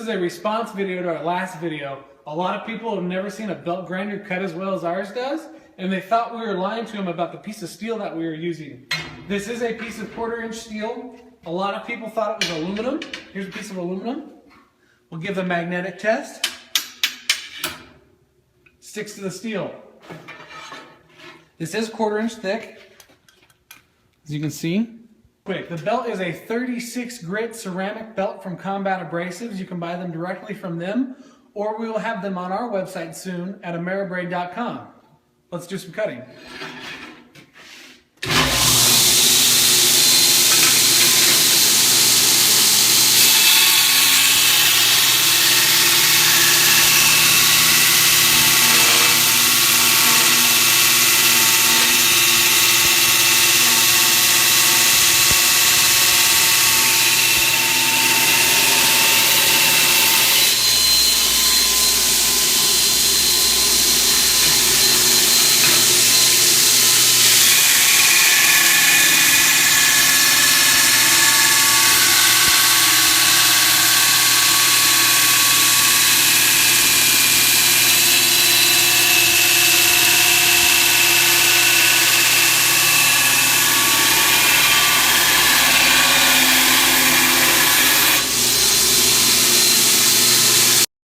is a response video to our last video. A lot of people have never seen a belt grinder cut as well as ours does, and they thought we were lying to them about the piece of steel that we were using. This is a piece of 1/4-inch steel. A lot of people thought it was aluminum. Here's a piece of aluminum. We'll give the magnetic test. Sticks to the steel. This is 1/4-inch thick, as you can see. Quick, the belt is a 36 grit ceramic belt from Combat Abrasives. You can buy them directly from them, or we will have them on our website soon at awayyy.com. Let's do some cutting.